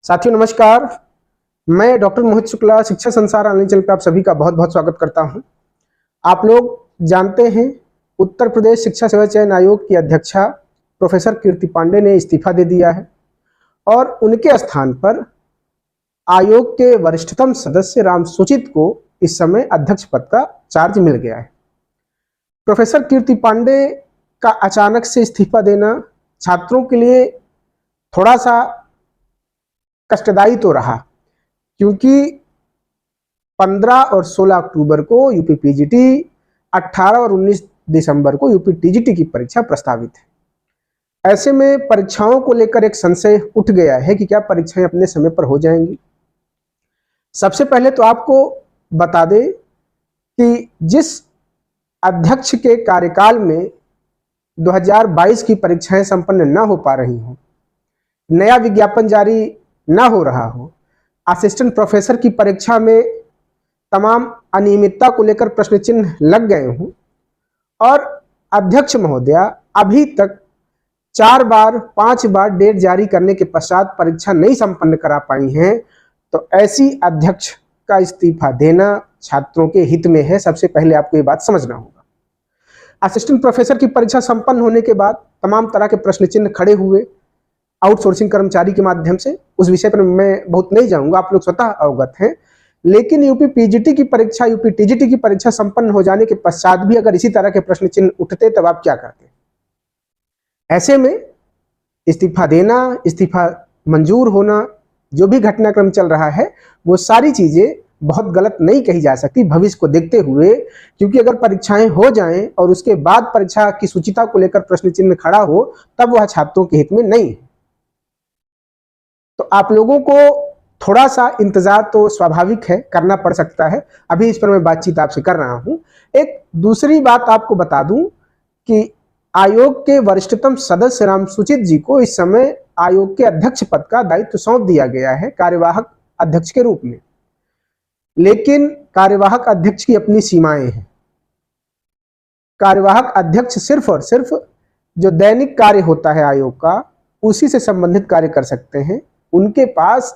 साथियों नमस्कार। मैं डॉक्टर मोहित शुक्ला शिक्षा संसार ऑनलाइन चैनल पे आप सभी का बहुत बहुत स्वागत करता हूं। आप लोग जानते हैं उत्तर प्रदेश शिक्षा सेवा चयन आयोग की अध्यक्षा प्रोफेसर कीर्ति पांडे ने इस्तीफा दे दिया है और उनके स्थान पर आयोग के वरिष्ठतम सदस्य राम सूचित को इस समय अध्यक्ष पद का चार्ज मिल गया है। प्रोफेसर कीर्ति पांडे का अचानक से इस्तीफा देना छात्रों के लिए थोड़ा सा कष्टदायी तो रहा, क्योंकि 15 और 16 अक्टूबर को यूपी पीजीटी, 18 और 19 दिसंबर को यूपी टीजीटी की परीक्षा प्रस्तावित है। ऐसे में परीक्षाओं को लेकर एक संशय उठ गया है कि क्या परीक्षाएं अपने समय पर हो जाएंगी। सबसे पहले तो आपको बता दें कि जिस अध्यक्ष के कार्यकाल में 2022 की परीक्षाएं संपन्न न हो पा रही हों, नया विज्ञापन जारी ना हो रहा हो, असिस्टेंट प्रोफेसर की परीक्षा में तमाम अनियमितता को लेकर प्रश्न चिन्ह लग गए हों और अध्यक्ष महोदया अभी तक 4 बार 5 बार डेट जारी करने के पश्चात परीक्षा नहीं संपन्न करा पाई हैं, तो ऐसी अध्यक्ष का इस्तीफा देना छात्रों के हित में है। सबसे पहले आपको ये बात समझना होगा। असिस्टेंट प्रोफेसर की परीक्षा संपन्न होने के बाद तमाम तरह के प्रश्न चिन्ह खड़े हुए आउटसोर्सिंग कर्मचारी के माध्यम से। उस विषय पर मैं बहुत नहीं जाऊंगा, आप लोग स्वतः अवगत हैं। लेकिन यूपी पीजीटी की परीक्षा, यूपी टीजीटी की परीक्षा संपन्न हो जाने के पश्चात भी अगर इसी तरह के प्रश्न चिन्ह उठते तब आप क्या करते? ऐसे में इस्तीफा देना, इस्तीफा मंजूर होना, जो भी घटनाक्रम चल रहा है वो सारी चीजें बहुत गलत नहीं कही जा सकती भविष्य को देखते हुए, क्योंकि अगर परीक्षाएं हो जाएं और उसके बाद परीक्षा की शुचिता को लेकर प्रश्न चिन्ह खड़ा हो तब वह छात्रों के हित में नहीं है। तो आप लोगों को थोड़ा सा इंतजार तो स्वाभाविक है, करना पड़ सकता है। अभी इस पर मैं बातचीत आपसे कर रहा हूं। एक दूसरी बात आपको बता दूं कि आयोग के वरिष्ठतम सदस्य राम सूचित जी को इस समय आयोग के अध्यक्ष पद का दायित्व सौंप दिया गया है कार्यवाहक अध्यक्ष के रूप में। लेकिन कार्यवाहक अध्यक्ष की अपनी सीमाएं हैं। कार्यवाहक अध्यक्ष सिर्फ और सिर्फ जो दैनिक कार्य होता है आयोग का, उसी से संबंधित कार्य कर सकते हैं। उनके पास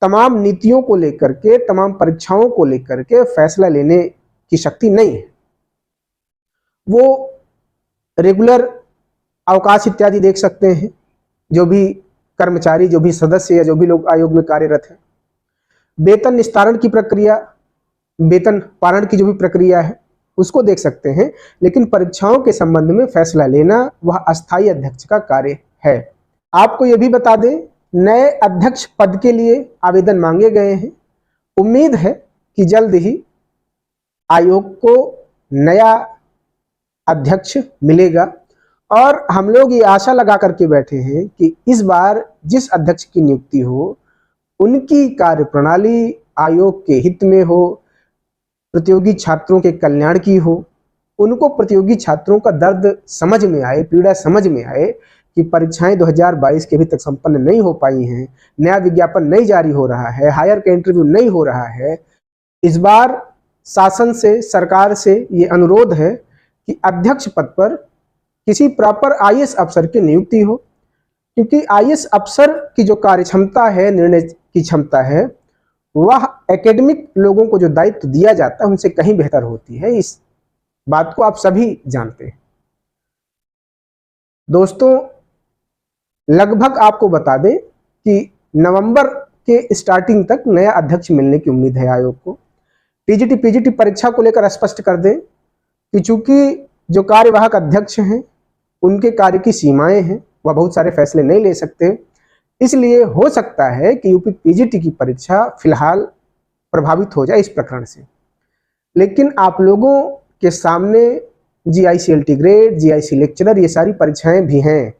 तमाम नीतियों को लेकर के, तमाम परीक्षाओं को लेकर के फैसला लेने की शक्ति नहीं है। वो रेगुलर अवकाश इत्यादि देख सकते हैं जो भी कर्मचारी, जो भी सदस्य या जो भी लोग आयोग में कार्यरत हैं। वेतन निस्तारण की प्रक्रिया, वेतन पारण की जो भी प्रक्रिया है उसको देख सकते हैं। लेकिन परीक्षाओं के संबंध में फैसला लेना वह अस्थायी अध्यक्ष का कार्य है। आपको यह भी बता दें, नए अध्यक्ष पद के लिए आवेदन मांगे गए हैं। उम्मीद है कि जल्द ही आयोग को नया अध्यक्ष मिलेगा और हम लोग ये आशा लगा करके बैठे हैं कि इस बार जिस अध्यक्ष की नियुक्ति हो उनकी कार्यप्रणाली आयोग के हित में हो, प्रतियोगी छात्रों के कल्याण की हो, उनको प्रतियोगी छात्रों का दर्द समझ में आए, पीड़ा समझ में आए कि परीक्षाएं 2022 के अभी तक संपन्न नहीं हो पाई हैं, नया विज्ञापन नहीं जारी हो रहा है, हायर का इंटरव्यू नहीं हो रहा है। इस बार शासन से, सरकार से ये अनुरोध है कि अध्यक्ष पद पर किसी प्रॉपर आईएएस अफसर की नियुक्ति हो, क्योंकि आईएएस अफसर की जो कार्य क्षमता है, निर्णय की क्षमता है, वह एकेडमिक लोगों को जो दायित्व दिया जाता है उनसे कहीं बेहतर होती है। इस बात को आप सभी जानते हैं। दोस्तों, लगभग आपको बता दें कि नवंबर के स्टार्टिंग तक नया अध्यक्ष मिलने की उम्मीद है आयोग को। टीजीटी पीजीटी परीक्षा को लेकर स्पष्ट कर दें कि चूंकि जो कार्यवाहक अध्यक्ष हैं उनके कार्य की सीमाएं हैं, वह बहुत सारे फैसले नहीं ले सकते। इसलिए हो सकता है कि यूपी पीजीटी की परीक्षा फिलहाल प्रभावित हो जाए इस प्रकरण से। लेकिन आप लोगों के सामने जीआईसीएलटी ग्रेड, जीआईसी लेक्चरर, ये सारी परीक्षाएं भी हैं।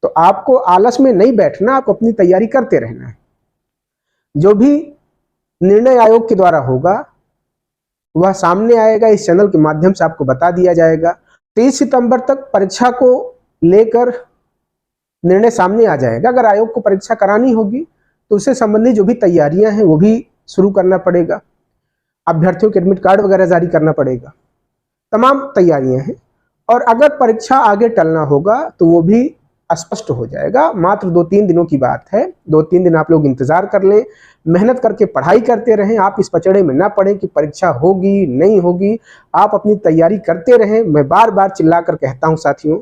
तो आपको आलस में नहीं बैठना, आप अपनी तैयारी करते रहना है। जो भी निर्णय आयोग के द्वारा होगा वह सामने आएगा, इस चैनल के माध्यम से आपको बता दिया जाएगा। 23 सितंबर तक परीक्षा को लेकर निर्णय सामने आ जाएगा। अगर आयोग को परीक्षा करानी होगी तो उससे संबंधित जो भी तैयारियां हैं वो भी शुरू करना पड़ेगा। अभ्यर्थियों के एडमिट कार्ड वगैरह जारी करना पड़ेगा, तमाम तैयारियां हैं। और अगर परीक्षा आगे टलना होगा तो वो भी स्पष्ट हो जाएगा। मात्र 2-3 दिनों की बात है, 2-3 दिन आप लोग इंतजार कर लें, मेहनत करके पढ़ाई करते रहें। आप इस पचड़े में ना पड़ें कि परीक्षा होगी नहीं होगी, आप अपनी तैयारी करते रहें। मैं बार बार चिल्ला कर कहता हूं साथियों,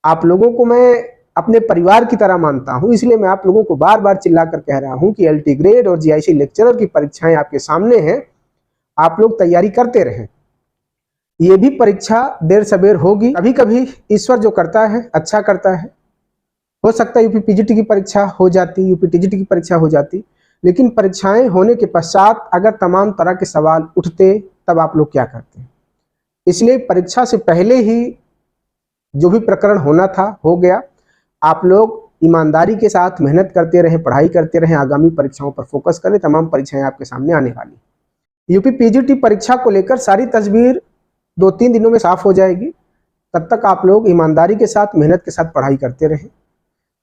आप लोगों को मैं अपने परिवार की तरह मानता हूं, इसलिए मैं आप लोगों को बार बार चिल्ला कर कह रहा हूं कि LT ग्रेड और GIC लेक्चरर की परीक्षाएं आपके सामने हैं, आप लोग तैयारी करते रहें। ये भी परीक्षा देर सबेर होगी, कभी कभी ईश्वर जो करता है अच्छा करता है। हो सकता है UP-PGT की परीक्षा हो जाती, UP-TGT की परीक्षा हो जाती, लेकिन परीक्षाएं होने के पश्चात अगर तमाम तरह के सवाल उठते तब आप लोग क्या करते? इसलिए परीक्षा से पहले ही जो भी प्रकरण होना था हो गया। आप लोग ईमानदारी के साथ मेहनत करते रहें, पढ़ाई करते रहें, आगामी परीक्षाओं पर फोकस करें। तमाम परीक्षाएं आपके सामने आने वाली। UP-PGT परीक्षा को लेकर सारी तस्वीर 2-3 दिनों में साफ हो जाएगी। तब तक आप लोग ईमानदारी के साथ, मेहनत के साथ पढ़ाई करते रहें।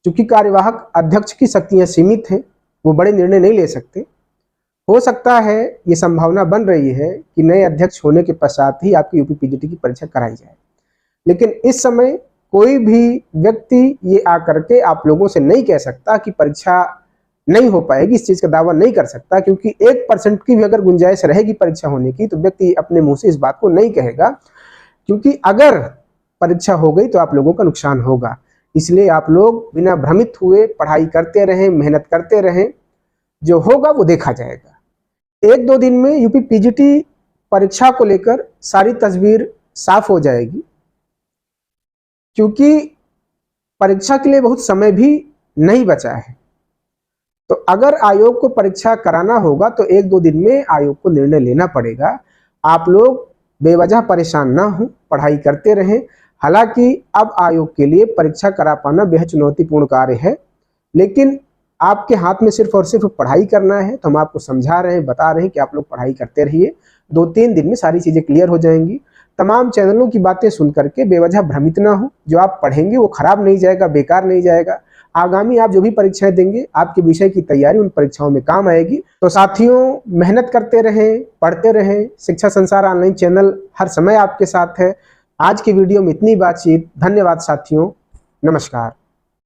चूंकि कार्यवाहक अध्यक्ष की शक्तियां सीमित हैं, वो बड़े निर्णय नहीं ले सकते। हो सकता है ये संभावना बन रही है कि नए अध्यक्ष होने के पश्चात ही आपकी UP-PGT की परीक्षा कराई जाए, लेकिन इस समय कोई भी व्यक्ति ये आकर के आप लोगों से नहीं कह सकता कि परीक्षा नहीं हो पाएगी। इस चीज का दावा नहीं कर सकता, क्योंकि 1% की भी अगर गुंजाइश रहेगी परीक्षा होने की तो व्यक्ति अपने मुंह से इस बात को नहीं कहेगा, क्योंकि अगर परीक्षा हो गई तो आप लोगों का नुकसान होगा। इसलिए आप लोग बिना भ्रमित हुए पढ़ाई करते रहें, मेहनत करते रहें, जो होगा वो देखा जाएगा। 1-2 दिन में UP-PGT परीक्षा को लेकर सारी तस्वीर साफ हो जाएगी, क्योंकि परीक्षा के लिए बहुत समय भी नहीं बचा है। तो अगर आयोग को परीक्षा कराना होगा तो 1-2 दिन में आयोग को निर्णय लेना पड़ेगा। आप लोग बेवजह परेशान ना हो, पढ़ाई करते रहें। हालांकि अब आयोग के लिए परीक्षा करा पाना बेहद चुनौतीपूर्ण कार्य है, लेकिन आपके हाथ में सिर्फ और सिर्फ पढ़ाई करना है। तो हम आपको समझा रहे हैं, बता रहे हैं कि आप लोग पढ़ाई करते रहिए। 2-3 दिन में सारी चीजें क्लियर हो जाएंगी। तमाम चैनलों की बातें सुन करके बेवजह भ्रमित ना हो। जो आप पढ़ेंगे वो खराब नहीं जाएगा, बेकार नहीं जाएगा। आगामी आप जो भी परीक्षाएं देंगे, आपके विषय की तैयारी उन परीक्षाओं में काम आएगी। तो साथियों, मेहनत करते रहें, पढ़ते रहें। शिक्षा संसार ऑनलाइन चैनल हर समय आपके साथ है। आज की वीडियो में इतनी बातचीत। धन्यवाद साथियों, नमस्कार।